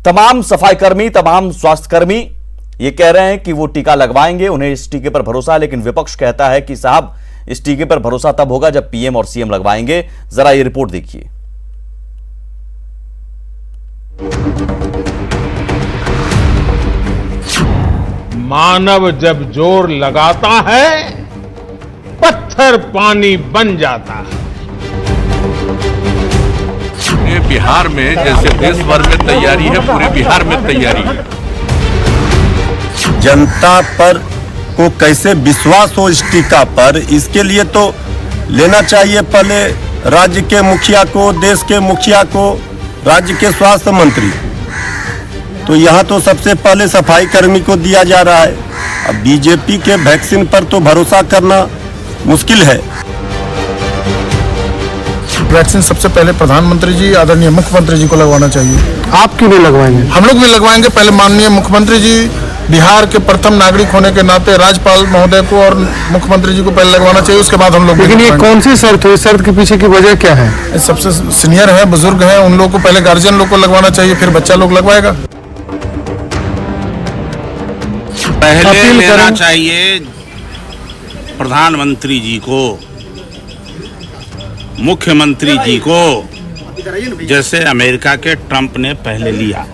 तमाम सफाईकर्मी, तमाम स्वास्थ्यकर्मी ये कह रहे हैं कि वो टीका लगवाएंगे, उन्हें इस टीके पर भरोसा है। लेकिन विपक्ष कहता है कि साहब इस टीके पर भरोसा तब होगा जब पीएम और सीएम लगवाएंगे। जरा ये रिपोर्ट देखिए। मानव जब जोर लगाता है पत्थर पानी बन जाता है। पूरे बिहार में जैसे देश भर में तैयारी है, पूरे बिहार में तैयारी है। जनता पर को कैसे विश्वास हो इस टीका पर, इसके लिए तो लेना चाहिए पहले राज्य के मुखिया को, देश के मुखिया को, राज्य के स्वास्थ्य मंत्री। तो यहाँ तो सबसे पहले सफाई कर्मी को दिया जा रहा है। अब बीजेपी के वैक्सीन पर तो भरोसा करना मुश्किल है। वैक्सीन सबसे पहले प्रधानमंत्री जी, आदरणीय मुख्यमंत्री जी को लगवाना चाहिए। आप क्यों नहीं लगवाएंगे? हम लोग भी लगवाएंगे। पहले माननीय मुख्यमंत्री जी, बिहार के प्रथम नागरिक होने के नाते राज्यपाल महोदय को और मुख्यमंत्री जी को पहले लगवाना चाहिए, उसके बाद हम लोग। लेकिन ये कौन सी शर्त है? शर्त के पीछे की वजह क्या है? सबसे सीनियर है, बुजुर्ग है, उन लोगों को पहले गार्जियन लोग को लगवाना चाहिए, फिर बच्चा लोग लगवाएगा। पहले लेना चाहिए प्रधानमंत्री जी को, मुख्यमंत्री जी को, जैसे अमेरिका के ट्रंप ने पहले लिया,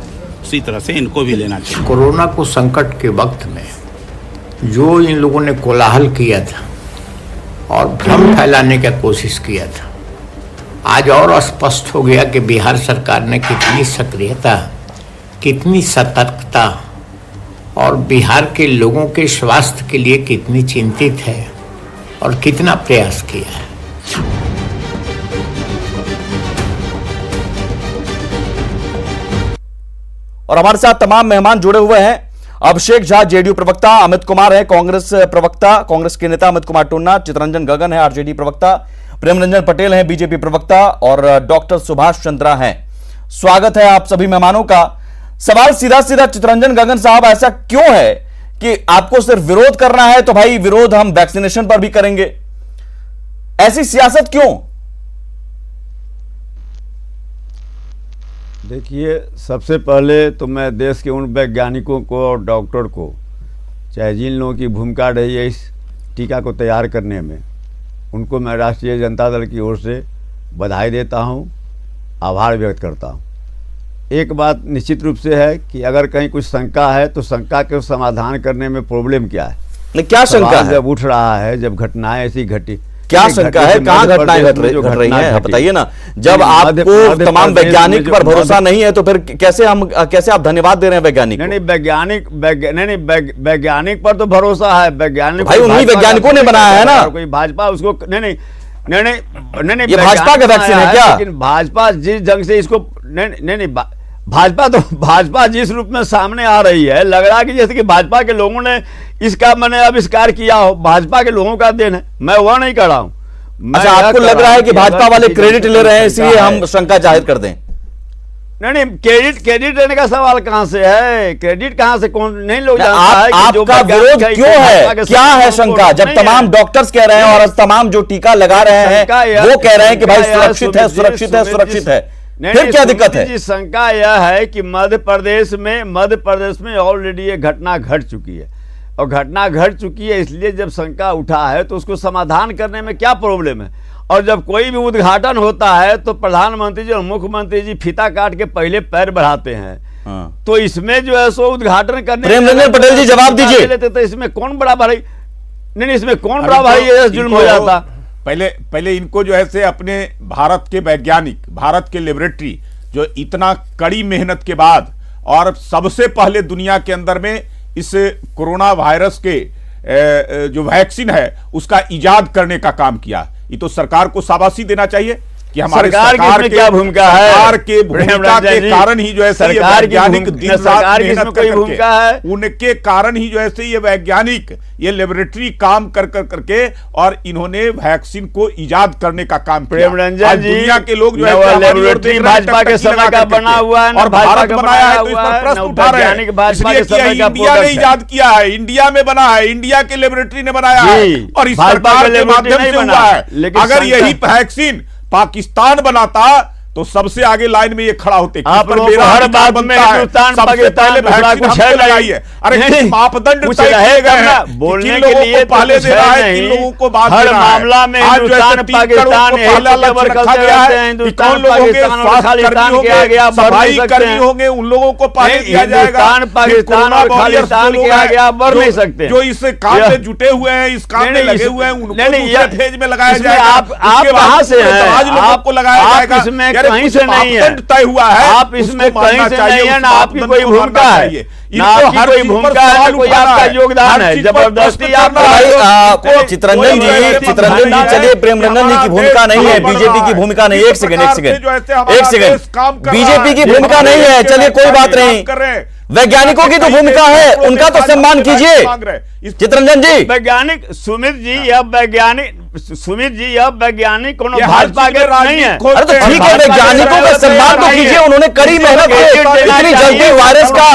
उसी तरह से इनको भी लेना चाहिए। कोरोना को संकट के वक्त में जो इन लोगों ने कोलाहल किया था और भ्रम फैलाने की कोशिश किया था, आज और स्पष्ट हो गया कि बिहार सरकार ने कितनी सक्रियता, कितनी सतर्कता और बिहार के लोगों के स्वास्थ्य के लिए कितनी चिंतित है और कितना प्रयास किया है। और हमारे साथ तमाम मेहमान जुड़े हुए हैं। अभिषेक झा जेडीयू प्रवक्ता, अमित कुमार है कांग्रेस प्रवक्ता, कांग्रेस के नेता अमित कुमार टोन्ना, चितरंजन गगन है आरजेडी प्रवक्ता, प्रेम रंजन पटेल है बीजेपी प्रवक्ता और डॉक्टर सुभाष चंद्रा हैं। स्वागत है आप सभी मेहमानों का। सवाल सीधा सीधा चितरंजन गगन साहब, ऐसा क्यों है कि आपको सिर्फ विरोध करना है तो भाई विरोध हम वैक्सीनेशन पर भी करेंगे, ऐसी सियासत क्यों? देखिए, सबसे पहले तो मैं देश के उन वैज्ञानिकों को और डॉक्टर को, चाहे जिन लोगों की भूमिका रही है इस टीका को तैयार करने में, उनको मैं राष्ट्रीय जनता दल की ओर से बधाई देता हूं, आभार व्यक्त करता हूं। एक बात निश्चित रूप से है कि अगर कहीं कुछ शंका है तो शंका के समाधान करने में प्रॉब्लम क्या है, क्या शंका है? जब उठ रहा है, जब घटनाएं ऐसी घटी, क्या शंका है? कहां घटनाएं घट रही हैं? बताइए ना। जब आपको तमाम वैज्ञानिक पर भरोसा नहीं है तो फिर कैसे आप धन्यवाद दे रहे हैं वैज्ञानिक? नहीं, वैज्ञानिक पर तो भरोसा है। वैज्ञानिक भाई उन्हीं वैज्ञानिकों ने बनाया है ना। कोई भाजपा उसको नहीं, ये भाजपा का वैक्सीन है क्या? लेकिन भाजपा जिस ढंग से इसको नहीं, भाजपा जिस रूप में सामने आ रही है, लग रहा है कि जैसे कि भाजपा के लोगों ने इसका मैंने आविष्कार किया हो, भाजपा के लोगों का देन है। मैं वह नहीं कर रहा हूं। अच्छा, आपको लग रहा है कि भाजपा वाले क्रेडिट ले रहे हैं इसलिए हम शंका जाहिर कर दें? नहीं, क्रेडिट लेने का सवाल कहां से है? क्रेडिट कहां से? कौन नहीं लोग जानता है कि आपका विरोध क्यों है? क्या है शंका? जब तमाम डॉक्टर्स कह रहे हैं और तमाम जो टीका लगा रहे हैं वो कह रहे हैं कि भाई सुरक्षित है, सुरक्षित है, सुरक्षित है, फिर क्या दिक्कत है? शंका यह है कि मध्य प्रदेश में ऑलरेडी ये घटना घट चुकी है और घटना घट चुकी है, इसलिए जब शंका उठा है तो उसको समाधान करने में क्या प्रॉब्लम है? और जब कोई भी उद्घाटन होता है तो प्रधानमंत्री जी और मुख्यमंत्री जी फीता काट के पहले पैर बढ़ाते हैं। तो इसमें जो है सो उद्घाटन करने, प्रेम रंजन पटेल जी जवाब दीजिए। तो इसमें कौन बड़ा भाई? नहीं, इसमें कौन बड़ा भाई जुल्म हो जाता? पहले इनको जो है से अपने भारत के वैज्ञानिक, भारत के लेबोरेटरी जो इतना कड़ी मेहनत के बाद और सबसे पहले दुनिया के अंदर में इस कोरोना वायरस के जो वैक्सीन है उसका इजाद करने का काम किया, ये तो सरकार को शाबाशी देना चाहिए कि हमारे सरकार की क्या भूमिका है। सरकार के भूमिका के कारण ही जो है सरकार वैज्ञानिक दिन रात मेहनत करके, उनके कारण ही जो है ये वैज्ञानिक ये लेबोरेटरी काम करके और इन्होंने वैक्सीन को इजाद करने का काम किया। प्रेमरंजन जी, दुनिया के लोग जो है लेबोरेटरी भाजपा के समय का बना हुआ है और भारत बनाया है, तो इस पर प्रश्न उठा रहे हैं। इंडिया ने इजाद किया है, इंडिया में बना है, इंडिया के लेबोरेटरी ने बनाया है और इस सरकार के माध्यम से हुआ है। अगर यही वैक्सीन पाकिस्तान बनाता तो सबसे आगे लाइन में ये खड़ा होते। आप लोगों को हर बात में हिंदुस्तान पाकिस्तान कुछ है लगाई है। अरे किस मापदंड कुछ तय किए रहेगा गए ना, हैं, बोलने किन के लोगों लिए को पहले तो दे रहा कुछ है, है किन नहीं। लोगों को बाद हर दे रहा है। मामला में आज जो है हिंदुस्तान 3 करोड़ पाकिस्तान को पहला लक्ष्य लक्ष्य रखा गया है कि हिंदुस्तान कौन लोग होंगे, पाकिस्तान और स्वास्थ्य खालिस्तान कर्मी के आगे आप होंगे, बढ़ नहीं सफाई सकते कर्मी हैं। होंगे, उन लोगों को पहले नहीं, दिया जाएगा। हिंदुस्तान, पाकिस्तान और खालिस्तान के आगे आप बढ़ नहीं सकते। जो इस काम में जुटे हुए हैं, इस काम में लगे हुए हैं, उनको दूसरे फेज में लगाया जाएगा। आप कहां से हैं? आपको लगाया जाएगा। इसमें यार कहीं कुछ से नहीं है, मापदंड तय हुआ है, आप इसमें उसको कहीं मानना से चाहिए, नहीं है, उस ना आपकी मापदंड कोई को मानना भूमिका है, चाहिए। ना इनको आपकी हर कोई चीज पर भूमिका है, सवाल ना कोई उठाना आपका है, योगदान हर है। चीज पर जबरदस्ती प्रश्न आप करना है। भाई चित्रंजन जी चलिए, प्रेमरंजन जी की भूमिका नहीं है, बीजेपी की भूमिका नहीं। एक सेकंड बीजेपी की भूमिका नहीं है, चलिए कोई बात नहीं। वैज्ञानिकों की तो भूमिका है, उनका तो सम्मान कीजिए चित्रंजन जी। वैज्ञानिक सुमित जी, यह वैज्ञानिक सुमित जी, यह वैज्ञानिक कोनो भाजपा के नहीं है। अरे तो ठीक है, वैज्ञानिकों का सम्मान तो कीजिए, उन्होंने कड़ी मेहनत से इतनी जल्दी वायरस का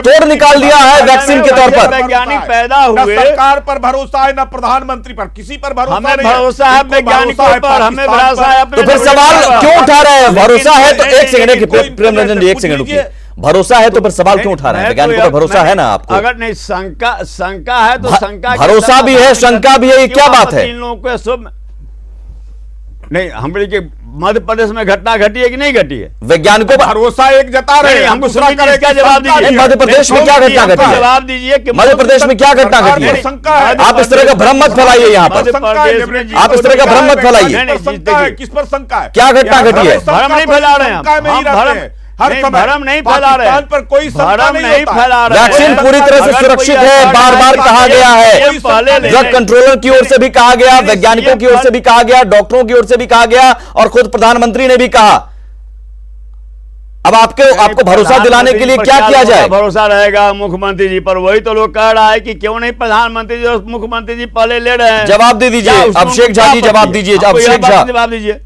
तोड़ निकाल दिया है वैक्सीन के तौर पर। वैज्ञानिक पैदा हुए, सरकार पर भरोसा है, न प्रधानमंत्री पर, किसी पर भरोसा हमें नहीं है। भरोसा है वैज्ञानिकों पर, हमें भरोसा है अपने। तो फिर सवाल क्यों उठा रहे हैं? भरोसा है तो एक सेकंड प्रेमरंजन जी, एक सेकंड रुकिए। भरोसा है तो फिर सवाल क्यों उठा रहे हैं? वैज्ञानिकों पर भरोसा है ना आपको? अगर नहीं शंका है तो शंका, भरोसा भी है, शंका भी है, ये क्या बात है? इन लोगों को सब नहीं, हमारे के मध्य प्रदेश में घटना घटी है कि नहीं घटी है? वैज्ञानिकों पर भरोसा एक जता रहे हैं, हमको सुनिए, क्या जवाब दीजिए? मध्य प्रदेश में क्या घटना घटी है? जवाब दीजिए कि मध्य प्रदेश में क्या घटना घटी है? आप इस तरह का भ्रम मत फैलाइए यहाँ पर, आप इस तरह का भ्रम मत फैलाइए। किस पर शंका है? क्या घटना घटी है? भ्रम नहीं फैला रहे हैं, हर समय भ्रम नहीं फैला रहे हैं, पर कोई भ्रम नहीं फैला रहे हैं। वैक्सीन पूरी तरह से सुरक्षित है, बार बार कहा गया है। ड्रग कंट्रोलर की ओर से भी कहा गया, वैज्ञानिकों की ओर से भी कहा गया, डॉक्टरों की ओर से भी कहा गया, और खुद प्रधानमंत्री ने भी कहा। अब आपको भरोसा दिलाने के लिए क्या किया जाए? भरोसा रहेगा मुख्यमंत्री जी पर, वही तो लोग कह रहा है कि क्यों नहीं प्रधानमंत्री जी और मुख्यमंत्री जी पहले ले रहे हैं। जवाब दे दीजिए अभिषेक झा जी, जवाब दीजिए अभिषेक झा, जवाब दीजिए।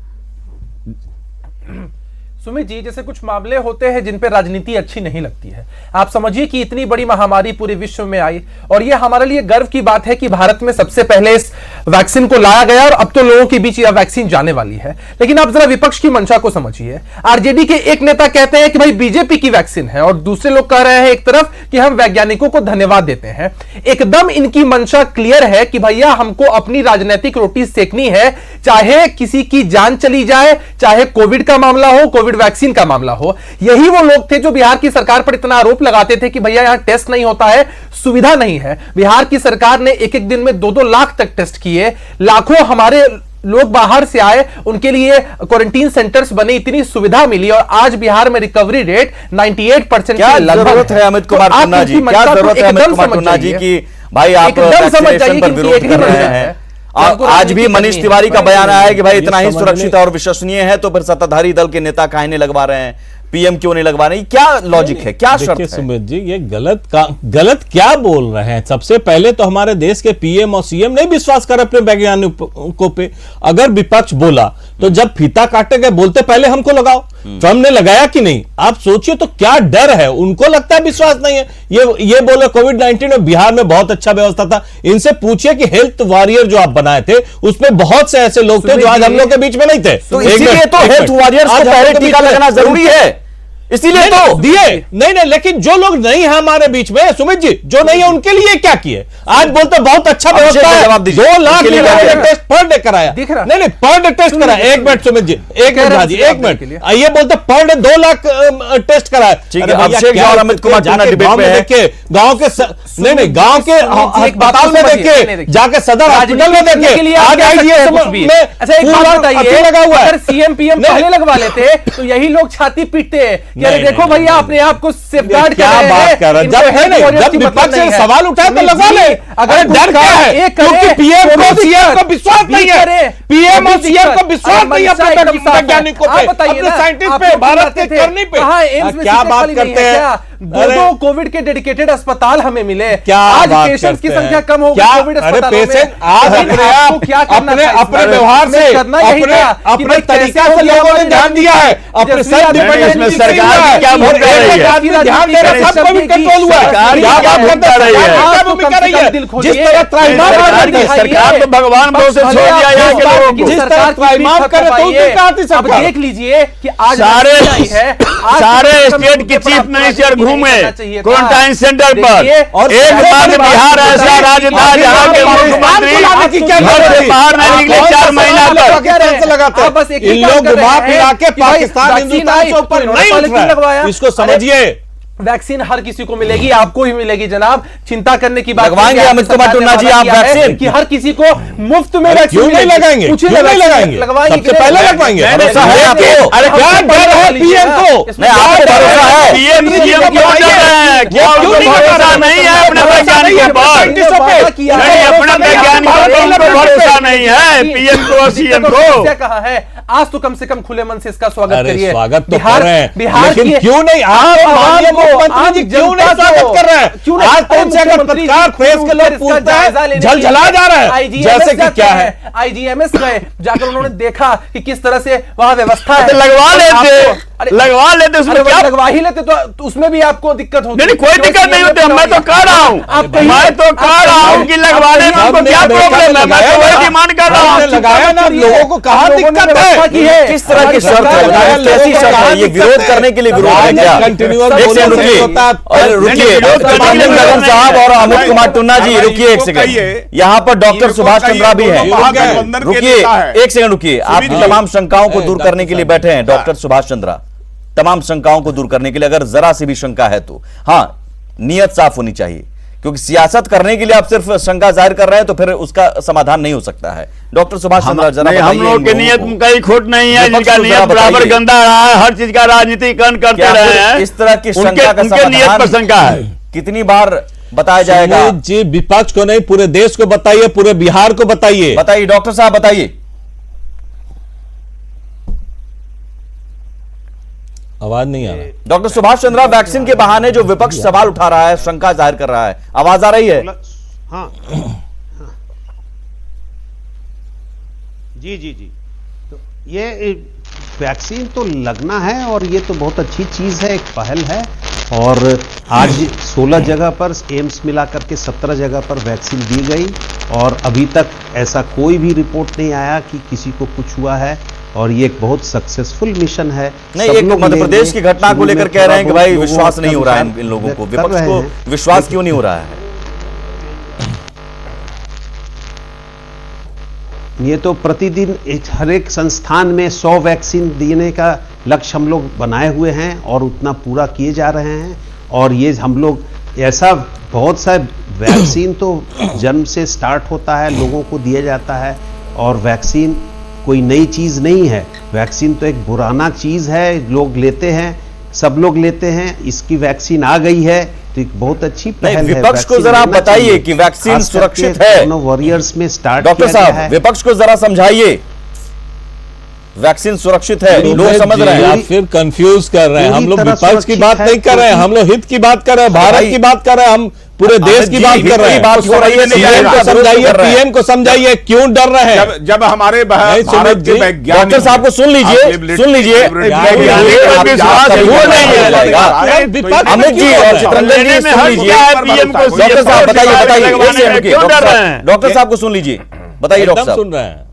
सुमित जी, जैसे कुछ मामले होते हैं जिन पे राजनीति अच्छी नहीं लगती है। आप समझिए कि इतनी बड़ी महामारी पूरे विश्व में आई, और यह हमारे लिए गर्व की बात है कि भारत में सबसे पहले इस वैक्सीन को लाया गया, और अब तो लोगों के बीच यह वैक्सीन जाने वाली है। लेकिन आप जरा विपक्ष की मंशा को समझिए। आरजेडी के एक नेता कहते हैं कि भाई बीजेपी की वैक्सीन है, और दूसरे लोग कह रहे हैं एक तरफ कि हम वैज्ञानिकों को धन्यवाद देते हैं। एकदम इनकी मंशा क्लियर है कि भैया हमको अपनी राजनीतिक रोटी सेकनी है, चाहे किसी की जान चली जाए, चाहे कोविड का मामला हो, कोविड वैक्सीन का मामला हो। यही वो लोग थे जो बिहार की सरकार पर इतना आरोप लगाते थे कि भैया यहां टेस्ट नहीं होता है, सुविधा नहीं है। बिहार की सरकार ने एक एक दिन में 2-2 लाख तक टेस्ट किए, लाखों हमारे लोग बाहर से आए, उनके लिए क्वारंटीन सेंटर्स बने, इतनी सुविधा मिली, और आज बिहार में रिकवरी रेट 98% क्या जरूरत है अमित कुमार टुन्ना जी, क्या जरूरत है अमित कुमार टुन्ना जी की भाई आप वैक्सीनेशन पर विरोध कर रहे हैं? आज भी मनीष तिवारी का बयान आया है कि भाई इतना ही सुरक्षित और विश्वसनीय है, तो फिर सत्ताधारी दल के नेता काहे नहीं लगवा रहे हैं, पीएम क्यों नहीं लगवा रहे? क्या लॉजिक है, क्या शर्त है? सुमित जी, ये गलत क्या बोल रहे हैं? सबसे पहले तो हमारे देश के पीएम और सीएम नहीं विश्वास कर अपने वैज्ञानिकों पे। अगर विपक्ष बोला तो जब फीता काटे गए बोलते पहले हमको लगाओ, तो हमने लगाया कि नहीं? आप सोचिए तो क्या डर है, उनको लगता है विश्वास नहीं है। ये बोले कोविड-19 में बिहार में बहुत अच्छा व्यवस्था था। इनसे पूछिए कि हेल्थ वॉरियर जो आप बनाए थे उसमें बहुत से ऐसे लोग थे जो आज हम लोग के बीच में नहीं थे। तो इसीलिए तो हेल्थ वॉरियर्स को पहले टीका लगना जरूरी है, इसीलिए तो दिए। नहीं, लेकिन जो लोग नहीं है हमारे बीच में, सुमित जी, जो नहीं है उनके लिए क्या किए? आज बोलते बहुत अच्छा व्यवस्था है, 2 लाख टेस्ट पर डे कराया। नहीं, पर डे टेस्ट कराया। एक मिनट सुमित जी, एक मिनट, ये बोलते पर डे 2 लाख टेस्ट कराया। अभिषेक और अमित कुमार गाँव में देखिए, गाँव के नहीं, गाँव के अस्पताल में देखिए, जाके सदर हॉस्पिटल में देखिए, आज लगा हुआ है। सीएम पीएम पहले लगवा लेते तो यही लोग छाती पीटते हैं, देखो भैया अपने आप को सेफगार्ड क्या बात कर रहे हैं? जब विपक्ष से सवाल उठाए तो लगवा ले। अगर डर क्या है? क्योंकि पीएम को सीएम को विश्वास नहीं है, पीएम और सीएम को विश्वास नहीं है अपने वैज्ञानिकों पे, अपने साइंटिस्ट पे, भारत के करनी पे। क्या बात करते हैं? दो कोविड के डेडिकेटेड अस्पताल हमें मिले, क्या आज बात पेशेंट्स की करते संख्या हैं? कम हो गई क्या? कोविड अरे अस्पतालों में। पेशेंट आज लेकिन अपने आपको आप क्या करना था इस अपने बार? व्यवहार से हमें करना यही था कि अपने भाई तरीका कैसे से हो लोगों ने गया ध्यान दिया है, अपने जैसे सेल्फ आपने डिपेंडेंस इसमें सरकार की क्या भूमिका रही है? ध्यान दे रहे सब कोविड कंट्रोल हुआ है, सरकार की क्या क्या बात करते हैं? भूमिका रही है? सरकार क्या आप तो भूमिका कम से रही कम है? दिल खोलिए। जिस तरह त्राहिमाम सरकार कर दी सरकार तो भगवान भरोसे छोड़ दिया यहाँ के लोगों को। जिस तरह त्राहिमाम करे तो उसने कहा थी अब सरकार। देख लीजिए कि आज सारे सारे स्टेट के चीफ मिनिस्टर घूमे क्वारंटाइन सेंटर पर, और एक बार बिहार ऐसा राज्य था जहाँ के मुख्यमंत्री घर से बाहर नहीं निकले 4 महीना तक। बस एक ही इन काम लोग कर रहे घुमा हैं फिरा के कि भाई पाकिस्तान वैक्सीन हिंदुस्तान आई, के ऊपर तो नहीं इन्होंने उठ रहा है। लगवाया। इसको समझिए, वैक्सीन हर किसी को मिलेगी, आपको ही मिलेगी जनाब, चिंता करने की बात लगवाएंगे नहीं है। अमित कुमार टुन्ना जी आप वैक्सीन कि हर किसी को मुफ्त में वैक्सीन क्यों नहीं मिलेगी। लगाएंगे? पूछिए क्यों ना, नहीं लगाएंगे? लगवाएंगे सबसे कि नहीं? पहले लगवाएंगे। भरोसा है आपको? अरे क्या डर है पीएम को? नहीं, आपको भरोसा है? पीएम सीएम क्यों डर रहे हैं? क्या क्यों उनको नहीं भरोसा लगा नहीं है अपने भरोसा वैज्ञानिक नहीं है, के पर? साइंटिस्टों पे। नहीं, अपने वैज्ञानिकों पर उनको भरोसा नहीं है, पीएम को और सीएम को। क्या कहा है? आज तो कम से कम खुले मन से इसका स्वागत अरे करिए। स्वागत तो कर रहे हैं, बिहार लेकिन की- क्यों नहीं? आप माननीय मुख्यमंत्री जी क्यों नहीं स्वागत कर रहे हैं? क्यों नहीं? आज कौन से अगर पत्रकार प्रेस के लोग पूछते हैं, झलझला जा रहा है जैसे कि क्या है। आईजीएमएस गए, जाकर उन्होंने देखा कि किस तरह से वहां व्यवस्था है। लगवा लेते उसमें क्या? लगवा ही लेते तो उसमें भी आपको दिक्कत होती। नहीं, कोई दिक्कत नहीं होती। मैं तो कह रहा हूँ कि लगवाने में आपको क्या प्रॉब्लम है? मैं तो वही डिमांड कर रहा हूँ। लगाया ना, लोगों को कहा दिक्कत है? किस तरह की शर्त है? कैसी शर्त है? ये विरोध करने के लिए विरोध है क्या? एक सेकंड रुकिए, और रुकिए रंजन गगन साहब और अमित कुमार टुन्ना जी, रुकिए एक सेकंड। यहाँ पर डॉक्टर सुभाष चंद्रा भी हैं। रुकिए एक सेकंड रुकिए, आपकी तमाम शंकाओं को दूर करने के लिए बैठे हैं डॉक्टर सुभाष चंद्रा। तमाम शंकाओं को दूर करने के लिए, अगर जरा सी भी शंका है तो हाँ, नियत साफ होनी चाहिए, क्योंकि सियासत करने के लिए आप सिर्फ शंका जाहिर कर रहे हैं तो फिर उसका समाधान नहीं हो सकता है। डॉक्टर सुभाष चंद्रा जरा बताइए। हम लोग की नियत में कहीं खोट नहीं है, विपक्ष जिनका को नियत जरा बराबर बताइए। गंदा रहा है, हर चीज का राजनीतिकरण करते क्या रहे फिर हैं, इस तरह की शंका का उनके नियत पर समाधान शंका है। कितनी बार बताया जाएगा? सुमित जी, विपक्ष को नहीं, पूरे देश को बताइए, पूरे बिहार को बताइए। बताइए डॉक्टर साहब, बताइए। आवाज नहीं आ रहा। डॉक्टर सुभाष चंद्रा, वैक्सीन के बहाने जो विपक्ष सवाल उठा रहा है, शंका जाहिर कर रहा है, आवाज आ रही है? हाँ जी जी जी। तो ये वैक्सीन तो लगना है और ये तो बहुत अच्छी चीज़ है, एक पहल है। और आज 16 जगह पर एम्स मिला करके 17 जगह पर वैक्सीन दी गई और अभी तक ऐसा कोई भी रिपोर्ट नहीं आया कि किसी को कुछ हुआ है। और ये एक बहुत सक्सेसफुल मिशन है। नहीं, एक मध्य प्रदेश की घटना को लेकर कह रहे हैं कि भाई विश्वास नहीं हो रहा है इन लोगों को, विपक्ष को विश्वास क्यों नहीं हो रहा है? ये तो प्रतिदिन हर एक संस्थान में 100 वैक्सीन देने का लक्ष्य हम लोग बनाए हुए हैं और उतना पूरा किए जा रहे हैं। और ये हम लोग ऐसा बहुत सा वैक्सीन तो जन्म से स्टार्ट होता है, लोगों को दिया जाता है। और वैक्सीन कोई नई चीज़ नहीं है, वैक्सीन तो एक पुराना चीज़ है, लोग लेते हैं, सब लोग लेते हैं। इसकी वैक्सीन आ गई है तो एक बहुत अच्छी पहल है। विपक्ष को जरा आप बताइए कि वैक्सीन सुरक्षित है। वॉरियर्स में स्टार्ट डॉक्टर साहब, विपक्ष को जरा समझाइए, वैक्सीन सुरक्षित है, लोग समझ रहे हैं। आप फिर कंफ्यूज कर रहे हैं। हम लोग विपक्ष की बात नहीं कर रहे हैं, हम लोग हित की बात कर रहे हैं, भारत की बात कर रहे हैं, हम पूरे देश की बात कर रहे हैं। बात हो रही है, सीएम को समझाइए, पीएम को समझाइए क्यों डर रहे हैं। जब हमारे भारत के वैज्ञानिक, डॉक्टर साहब को सुन लीजिए, सुन लीजिए। अमित जी और चित्रंजन जी सुन लीजिए। डॉक्टर साहब बताइए, बताइए। डॉक्टर साहब को सुन लीजिए, बताइए डॉक्टर साहब। सुन रहे हैं,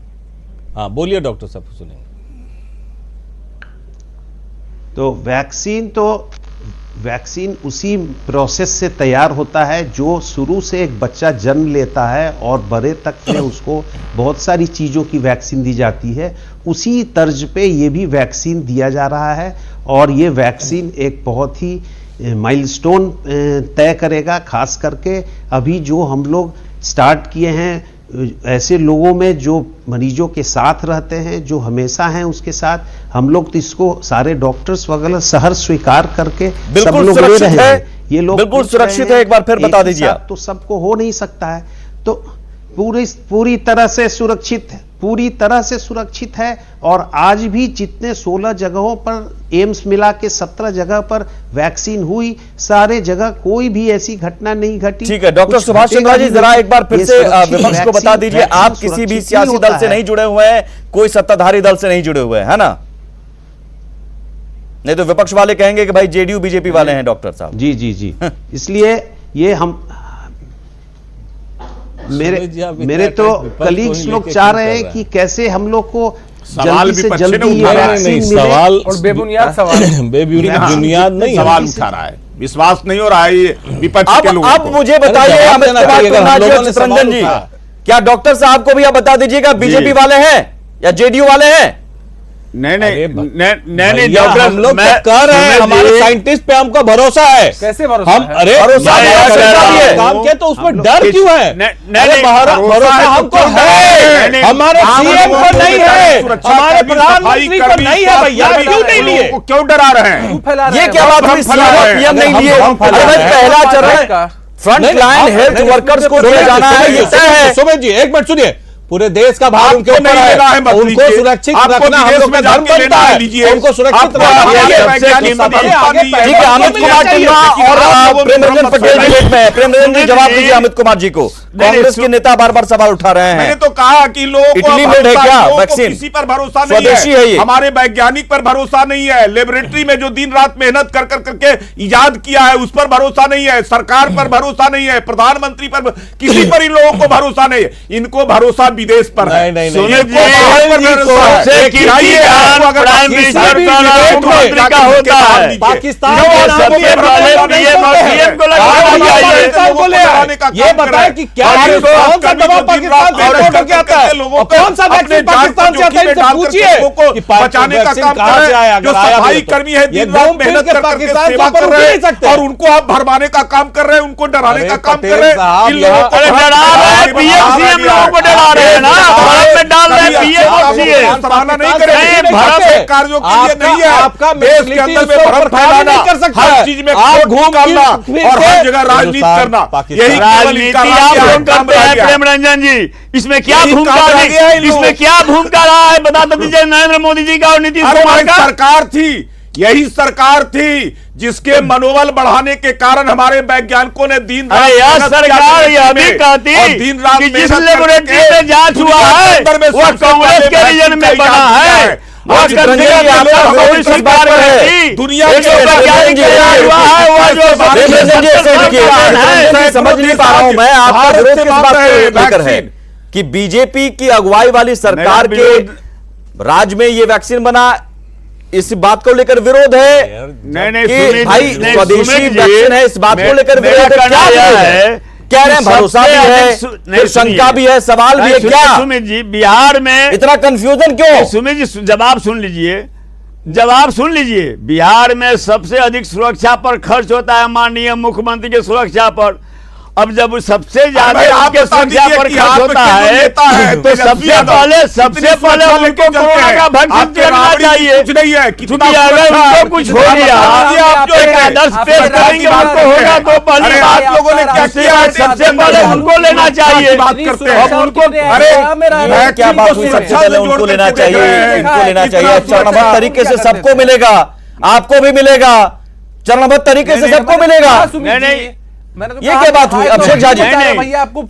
हाँ बोलिए डॉक्टर साहब, सुनेंगे। तो वैक्सीन उसी प्रोसेस से तैयार होता है जो शुरू से एक बच्चा जन्म लेता है और बड़े तक में उसको बहुत सारी चीज़ों की वैक्सीन दी जाती है। उसी तर्ज पे ये भी वैक्सीन दिया जा रहा है और ये वैक्सीन एक बहुत ही माइलस्टोन तय करेगा। खास करके अभी जो हम लोग स्टार्ट किए हैं, ऐसे लोगों में जो मरीजों के साथ रहते हैं, जो हमेशा हैं उसके साथ, हम लोग तो इसको सारे डॉक्टर्स वगैरह शहर स्वीकार करके सब लोग ले रहे हैं। ये लोग बिल्कुल सुरक्षित है, एक बार फिर बता दीजिए। तो सबको हो नहीं सकता है, तो पूरी तरह से सुरक्षित पूरी तरह से सुरक्षित है। और आज भी जितने 16 जगहों पर एम्स मिला के 17 जगह पर वैक्सीन हुई, सारे जगह कोई भी ऐसी घटना नहीं घटी। ठीक है डॉक्टर सुभाष चंद्रा जी, जरा एक बार फिर से विपक्ष को बता दीजिए, आप किसी भी सियासी दल से नहीं जुड़े हुए हैं, कोई सत्ताधारी दल से नहीं जुड़े हुए हैं, है ना? नहीं तो विपक्ष वाले कहेंगे कि भाई जेडीयू बीजेपी वाले हैं डॉक्टर साहब। जी जी जी इसलिए ये हम मेरे तो कलीग्स लोग चाह रहे हैं कि कैसे हम लोग को जल्दी से जल्दी ये वैक्सीन मिले। सवाल और बेबुनियाद सवाल बेबुनियाद नहीं सवाल उठा रहा है, विश्वास नहीं हो रहा है ये विपक्ष के लोगों अब मुझे बताइए अमित कुमार टोन्ना जी और चितरंजन जी, क्या डॉक्टर साहब को भी आप बता दीजिएगा बीजेपी वाले हैं या जेडीयू वाले हैं? नहीं डॉक्टर, हम लोग तो कह रहे हैं, हमारे साइंटिस्ट पे हमको भरोसा है। कैसे भरोसा हम है? अरे काम किया तो उसमें डर क्यों है? भरोसा हमको है, हमारे सीएम को नहीं है, हमारे प्रधानमंत्री को नहीं है भैया, क्यों नहीं लिए? क्यों डरा रहे हैं? ये क्या बात हुई, सीएम और पीएम नहीं लिए? अरे भाई पहला चरण फ्रंट लाइन हेल्थ वर्कर्स को दिया जाना है, ये तय है। सुमित जी एक मिनट सुनिए, पूरे देश का भार उनके ऊपर है, उनको सुरक्षित रखना हम लोग का धर्म बनता है, उनको सुरक्षित रखना। ठीक है, अमित कुमार टोन्ना और प्रेमरंजन पटेल डिबेट में। प्रेमरंजन जी जवाब दीजिए अमित कुमार जी को, कांग्रेस के नेता बार बार सवाल उठा रहे हैं। मैंने तो कहा कि लोग इटली में है क्या वैक्सीन? किसी पर भरोसा स्वदेशी नहीं है ये। हमारे वैज्ञानिक पर भरोसा नहीं है, लेबोरेटरी में जो दिन रात मेहनत कर करके इजाद किया है उस पर भरोसा नहीं है, सरकार पर भरोसा नहीं है, प्रधानमंत्री पर, किसी पर इन लोगों को भरोसा नहीं है। इनको भरोसा विदेश पर है। पाकिस्तान ये बताए कि क्या कौन सा दवा पाकिस्तान से इम्पोर्ट होके आता है, कौन सा वैक्सीन पाकिस्तान से आता है, इनसे पूछिए कि बचाने का काम कर रहे हैं। जो सफाई कर्मी है दिन रात मेहनत करके सेवा कर रहे हैं और उनको आप भरमाने का काम कर रहे हैं, उनको डराने का काम कर रहे हैं। इन लोगों को डरा रहे हैं, पीएम लोगों को डरा रहे हैं ना, भारत में डाल रहे हैं पीएम सराहना नहीं करेंगे। भारत सरकार जो के लिए नहीं है, आपका देश के अंदर में भ्रम फैलाना, हर चीज में घूम करना और हर जगह राजनीति करना, यही राजनीति आप करते हैं। प्रेमरंजन जी, इसमें क्या भूमिका इसमें क्या भूमिका रहा है बता दीजिए नरेंद्र मोदी जी का और नीतीश कुमार का? सरकार थी, यही सरकार थी जिसके मनोबल बढ़ाने के कारण हमारे वैज्ञानिकों ने दिन रात सरकार यह भी कहती दिन रात जिस लेबोरेटरी में जांच हुआ है वो कांग्रेस के रीजन में बना है। दुनिया समझ नहीं पा रहा हूं मैं, आपका विरोध किस बात को लेकर है कि बीजेपी की अगुवाई वाली सरकार के राज में ये वैक्सीन बना, इस बात को लेकर विरोध है? नहीं भाई स्वदेशी वैक्सीन है, इस बात को लेकर विरोध है? क्या है? कह रहे हैं भरोसा भी है, फिर शंका भी है, सवाल भी है, क्या? सुमित जी, बिहार में इतना कंफ्यूजन क्यों? सुमित जी जवाब सुन लीजिए, जवाब सुन लीजिए। बिहार में सबसे अधिक सुरक्षा पर खर्च होता है माननीय मुख्यमंत्री की सुरक्षा पर। अब जब सबसे ज्यादा आपके सुरक्षा पर खर्च होता है तो सबसे पहले उनको कोरोना का वैक्सीन करना चाहिए। कुछ नहीं है, क्योंकि अगर उनको कुछ हो गया, आदर्श पेश करेंगे उनको होगा तो पहली बात लोगों ने क्या किया, सबसे पहले उनको लेना चाहिए। बात करते हैं उनको, अरे क्या बात हुई, सबसे पहले उनको लेना चाहिए, इनको लेना चाहिए। चरणबद्ध तरीके से सबको मिलेगा, आपको भी मिलेगा, चरणबद्ध तरीके से सबको मिलेगा। नहीं, ये क्या बात हुई? अभिषेक झा जी, आपको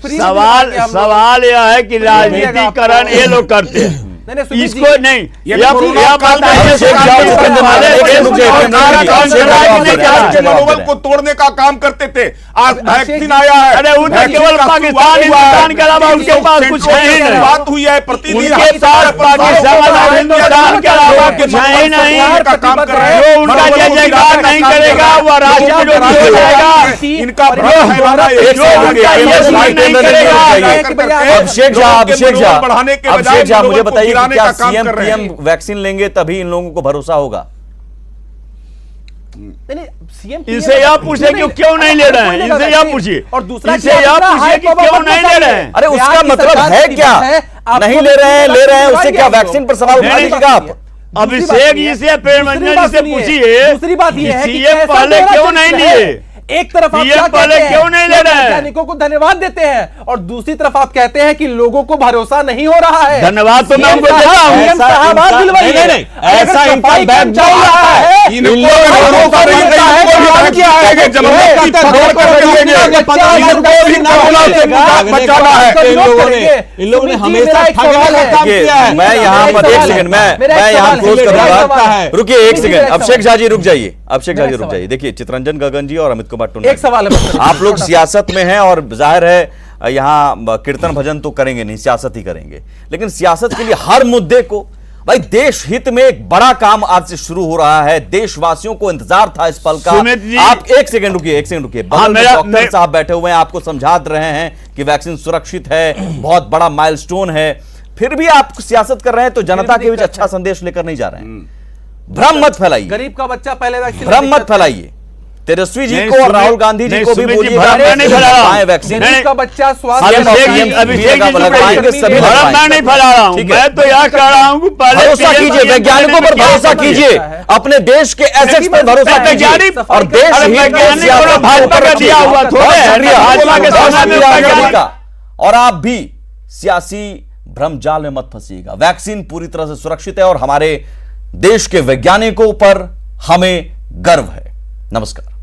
सवाल यह है कि राजनीतिकरण ये लोग करते हैं, इसको नहीं मनोबल को तोड़ने का काम करते थे। आज वैक्सीन आया है, अरे उनका केवल पाकिस्तान हिंदुस्तान के अलावा उनके पास कुछ है ही नहीं। बात हुई है प्रतिनिधि उनके पास पाकिस्तान और हिंदुस्तान के अलावा कुछ है ही नहीं का काम कर रहे हैं। उनका जय जयकार नहीं करेगा वो राष्ट्रविरोधी हो जाएगा। इनका अभिषेक झा मुझे बताइए क्या सीएम पीएम वैक्सीन लेंगे तभी इन लोगों को भरोसा होगा? इनसे यह पूछे कि क्यों नहीं ले रहे हैं, इनसे यह पूछिए और दूसरा इनसे यह पूछिए कि क्यों नहीं ले रहे हैं। अरे उसका मतलब है क्या? नहीं ले रहे हैं, ले रहे हैं, उससे क्या वैक्सीन पर सवाल उठा लीजिएगा आप? अभिषेक जी से प्रेमरंजन जी से पूछिए, दूसरी बात यह है कि पहले क्यों नहीं लिए? एक तरफ आप पीएम क्या पहले कहते हैं? क्यों नहीं ले रहे हैं? वैज्ञानिकों को धन्यवाद देते हैं और दूसरी तरफ आप कहते हैं कि लोगों को भरोसा नहीं हो रहा है। धन्यवाद तो मैं CM उनको देता हूं। CM साहब आप दिलवाइए। नहीं, ऐसा अगर इनका सफाई बैक कर्मचारी बोल रहा है। है, इनको इनको भरोसा नहीं है, इनको भी हक किया है कि जमानत की तोड़ कर देंगे। इन लोगों ने हमेशा ठगने का काम किया है। मैं यहाँ पर एक सेकंड मैं यहाँ क्लोज करूंगा। रुकिए एक सेकंड, अभिषेक झा जी रुक जाइए, अभिषेक झा जी रुक जाइए। देखिए चितरंजन गगन जी और अमित कुमार टुन्ना, एक सवाल है, आप लोग सियासत में हैं और जाहिर है यहाँ कीर्तन भजन तो करेंगे नहीं, सियासत ही करेंगे, लेकिन सियासत के लिए हर मुद्दे को भाई देश हित में एक बड़ा काम आज से शुरू हो रहा है। देशवासियों को इंतजार था इस पल का। आप एक सेकंड रुकिए, एक सेकंड रुकिए। बगल में डॉक्टर साहब बैठे हुए हैं, आपको समझा रहे हैं कि वैक्सीन सुरक्षित है, बहुत बड़ा माइलस्टोन है, फिर भी आप सियासत कर रहे हैं तो जनता के बीच अच्छा संदेश लेकर नहीं जा रहे हैं। भ्रम मत फैलाइए, गरीब का बच्चा पहले वैक्सीन, भ्रम मत फैलाइए। तेजस्वी जी को और राहुल गांधी जी को भी बोलिए वैक्सीन का बच्चा स्वास्थ्य मैं नहीं फैला रहा हूं, मैं तो यह कह रहा हूं कि भरोसा कीजिए, वैज्ञानिकों पर भरोसा कीजिए, अपने देश के एसेट्स पर भरोसा कीजिए और देश भाजपा का दिया हुआ थोड़ा। और आप भी सियासी भ्रमजाल में मत फंसिएगा। वैक्सीन पूरी तरह से सुरक्षित है और हमारे देश के वैज्ञानिकों पर हमें गर्व है। नमस्कार।